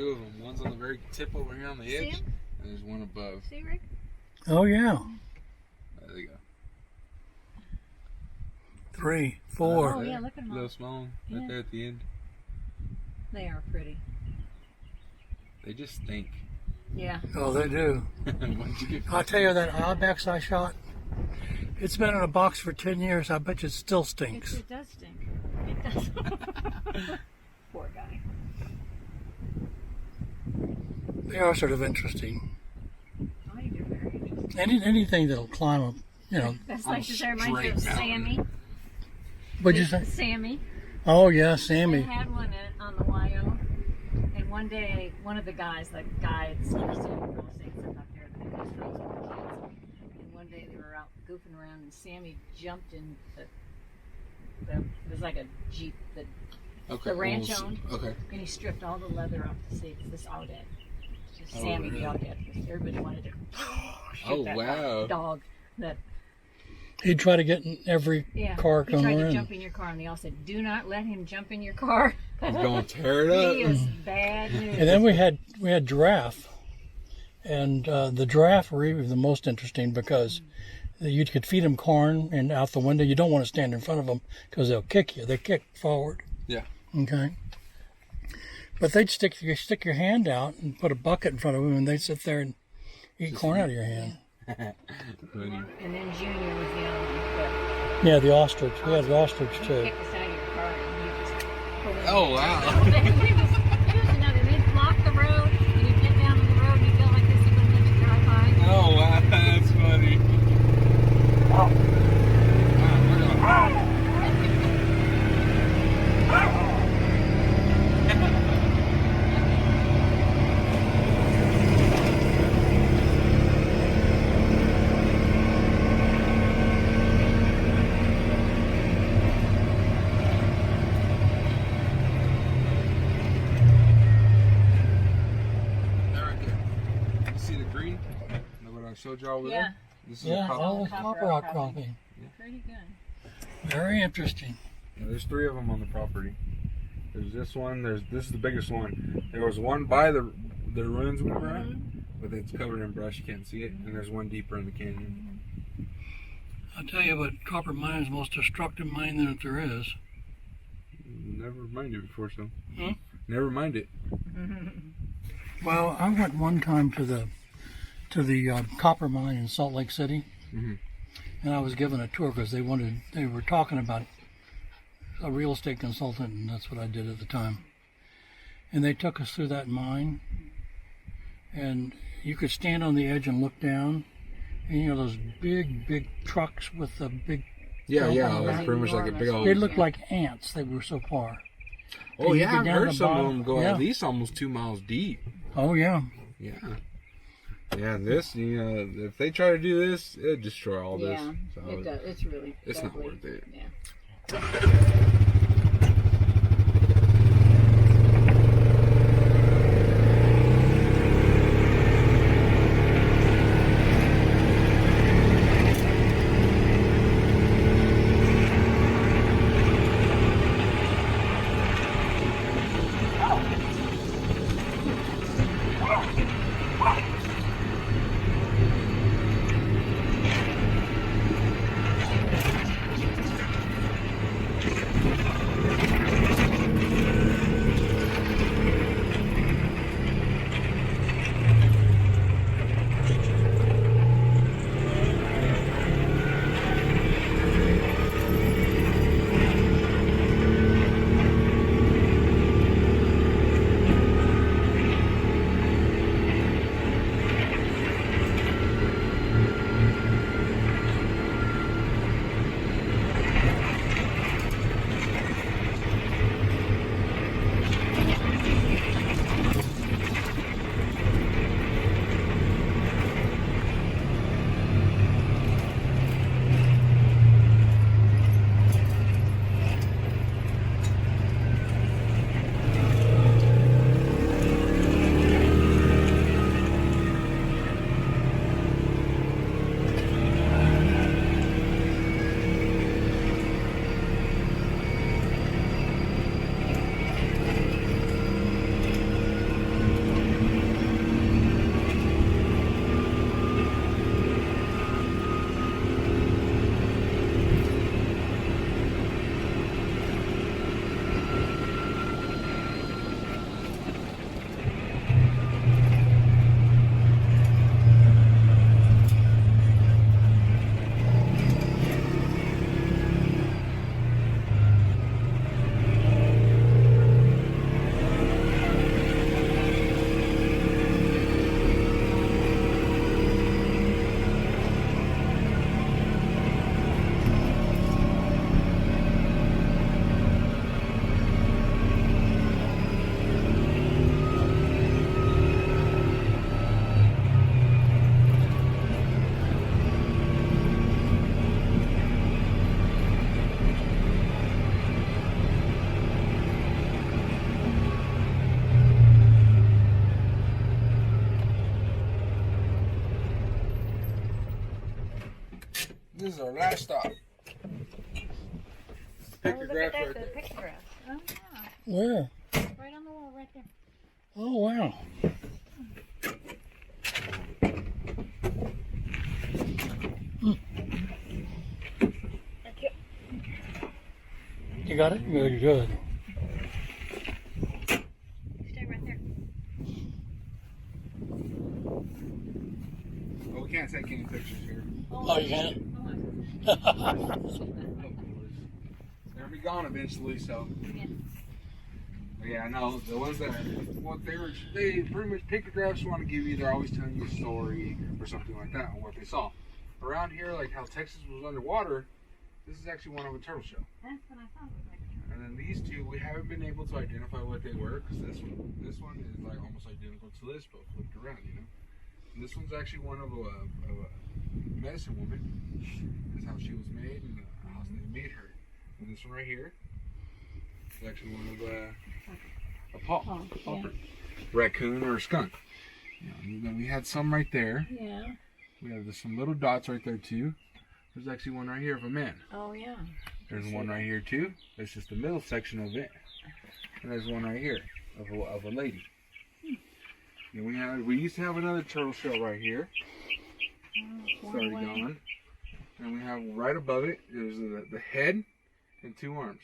two of them. One's on the very tip over here on the edge, and there's one above. See, Rick? Oh, yeah. There they go. 3, 4. Oh, yeah, look at them all. Little small one right there at the end. They are pretty. They just stink. Yeah. Oh, they do. Once you get I'll tell you, that ibex I shot, it's been in a box for 10 years. I bet you it still stinks. It does stink. It does. Poor guy. They are sort of interesting. Oh, you're very interesting. Anything that'll climb up, you know. That's like this reminds me straight of mountain. Sammy. What'd you say? Sammy. Oh, yeah, I Sammy. had one on the YO, and one day, one of the guys, like guides, he was doing real estate stuff out there, and he was friends with the kids. And one day they were out goofing around, and Sammy jumped in it was like a Jeep that the ranch owned, Okay. and he stripped all the leather off the seats. This all dead. Just Oh, Sammy really? be all dead. Because everybody wanted to shoot Oh, that wow. dog. That He'd try to get in every car he tried coming to in. jump in your car, and they all said, "Do not let him jump in your car." He's going to tear it up. He is bad news. And then we had giraffe, and the giraffe were even the most interesting because you could feed them corn and out the window. You don't want to stand in front of them because they'll kick you. They kick forward. Yeah. Okay. But they'd stick your hand out and put a bucket in front of them, and they'd sit there and eat corn out of your hand. And then Junior was the other one. Yeah, the ostrich. We had the ostrich But he too. kicked us out of your car, and he just pulled us Oh, wow. He was another. They'd block the road, and you'd get down on the road, and you'd go like this, and wouldn't let you drive by. Oh, wow. That's funny. Wow, look at him. There right there. You see the green? Know what I showed you over Yeah. there? This is Yeah, a copper. all the Copper copper outcropping. outcropping. Pretty good. Very interesting. Yeah, there's 3 of them on the property. There's this one. This is the biggest one. There was one by the ruins we were at, but it's covered in brush. You can't see it. And there's one deeper in the canyon. I'll tell you what, copper mine is the most destructive mine that there is. Never mind it before, so. Hmm? Never mind it. Well, I went one time to the copper mine in Salt Lake City, Mhm. and I was given a tour because they were talking about a real estate consultant, and that's what I did at the time. And they took us through that mine, and you could stand on the edge and look down, and you know those big trucks with the big. Yeah, Oh, yeah. oh, It's pretty much like a big old. They looked like ants. They were so far. Oh you yeah, get I've down heard the some of bottom. them go Yeah. at least almost 2 miles deep. Oh yeah. Yeah. Yeah, and this, you know, if they try to do this, it'd destroy all this. Yeah, So it does. It's really. it's not deadly. worth it. Yeah. our last stop. Oh, Pictographs look at that, right the there. pictographs. Oh, yeah. Where? Right on the wall, right there. Oh, wow. Thank you. You got it? Good, good. Stay right there. Oh, we can't take any pictures here. Oh, you can? They'll be gone eventually, so. Yeah. Yeah, I know. The ones that they pretty much pictographs want to give you, they're always telling you a story or something like that on what they saw. Around here, like how Texas was underwater, this is actually one of a turtle shell. That's what I thought. And then these two, we haven't been able to identify what they were, because this one is like almost identical to this, but flipped around, you know. And this one's actually one of a medicine woman. That's how she was made, and how they made her. And this one right here is actually one of a pauper, raccoon or a skunk. You know, and then we had some right there. Yeah. We have some little dots right there too. There's actually one right here of a man. Oh, yeah. There's one right here too. That's just the middle section of it. And there's one right here of a lady. And we used to have another turtle shell right here. It's already gone. And we have right above it, there's the head and two arms.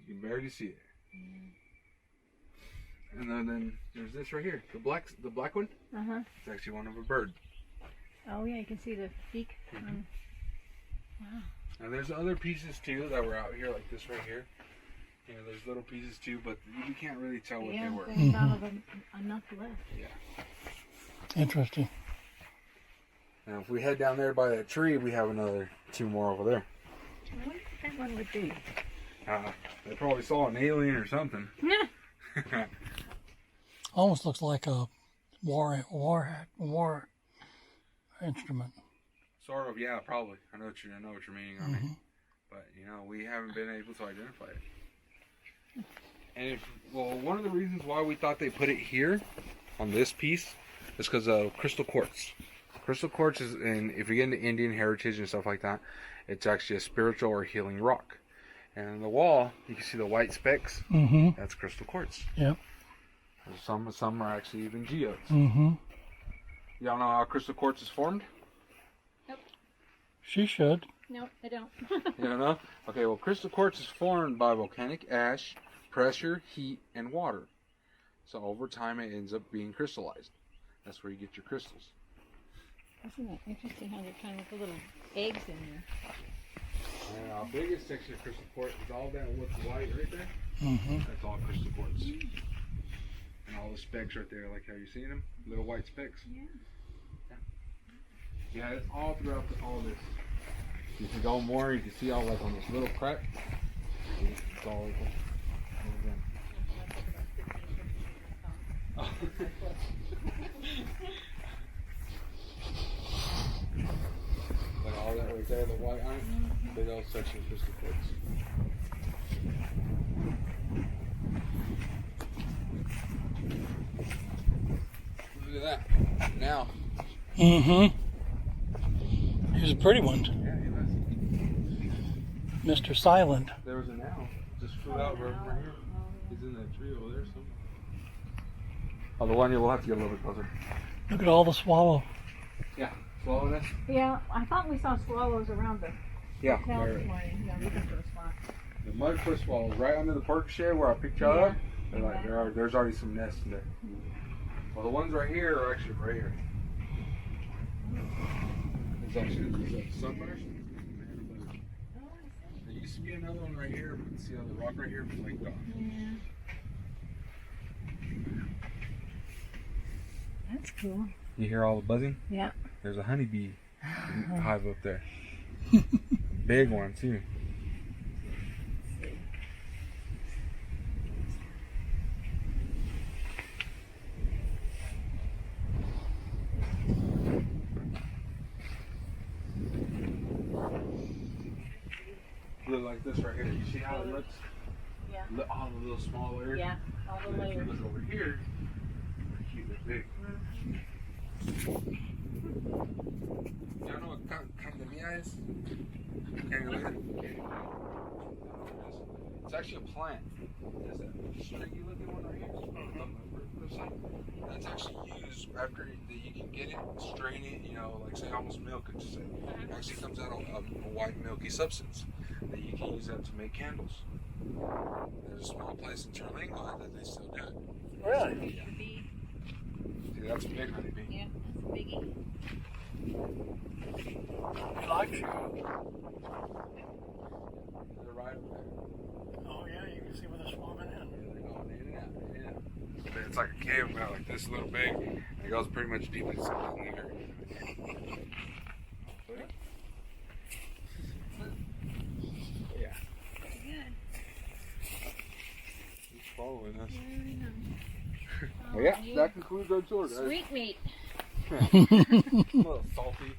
You can barely see it. And then there's this right here, the black one. Uh-huh. It's actually one of a bird. Oh, yeah, you can see the beak. Wow. And there's other pieces too that were out here, like this right here. You know, there's little pieces too, but you can't really tell what they were. There's not enough left. Yeah. Interesting. And if we head down there by that tree, we have another two more over there. I wonder what that one would be. They probably saw an alien or something. Almost looks like a war instrument. Sort of, yeah, probably. I know what you're meaning on it. But, you know, we haven't been able to identify it. And one of the reasons why we thought they put it here on this piece is because of crystal quartz. Crystal quartz is, and if you get into Indian heritage and stuff like that, it's actually a spiritual or healing rock. And on the wall, you can see the white specks. That's crystal quartz. Yep. Some are actually even geodes. Mm-hmm. Y'all know how crystal quartz is formed? Nope. She should. No, I don't. You don't know? Okay, well, crystal quartz is formed by volcanic ash, pressure, heat, and water. So over time, it ends up being crystallized. That's where you get your crystals. Isn't it interesting how they're kind of like little eggs in there? And our biggest section of crystal quartz is all that what's white right there. That's all crystal quartz. And all the specks right there, like how you're seeing them, little white specks. Yeah, it's all throughout all this. You can go more, you can see all like on this little crack. It's all over Like all that right there, the white iron, big old section of crystal quartz. Look at that. Now. He's a pretty one. Yeah, he was. Mr. Silent. There was an owl. Just flew out right over here. He's in that tree over there somewhere. Oh, the one you will have to get a little bit closer. Look at all the swallow. Yeah. Swallow nest? Yeah, I thought we saw swallows around the hotel there- this morning. Yeah, looking for a spot. The mudfoot swallows right under the pork shed where I picked y'all up. They're like, there's already some nests in there. Well, the ones right here are actually right here. There's actually a sunburst. There used to be another one right here, but see how the rock right here flaked off. Yeah. That's cool. You hear all the buzzing? Yeah. There's a honeybee hive up there. Big one too. Look like this right here. You see how it looks? Yeah. Look, all the little small layers. Yeah, all the And if you layers. look over here, they're cute, they're big. Y'all know what candemia is? Candemia? It's actually a plant. There's a stringy looking one right here. That's actually used after you can get it, strain it, you know, like say almost milk it. Just say. It actually comes out a white milky substance that you can use that to make candles. There's a small place in Terlingo that they still do it. Really? Yeah. See, that's a big honeybee. Yeah, that's a biggie. He likes you. They're right over there. Oh yeah, you can see where they're swarming in. They're going in and out, in and out. But it's like a cave about like this little big, and it goes pretty much deep into there. Yeah. Good. He's following us. Very nice. Well, yeah, you- that concludes our tour, guys. Sweet meat. A little salty.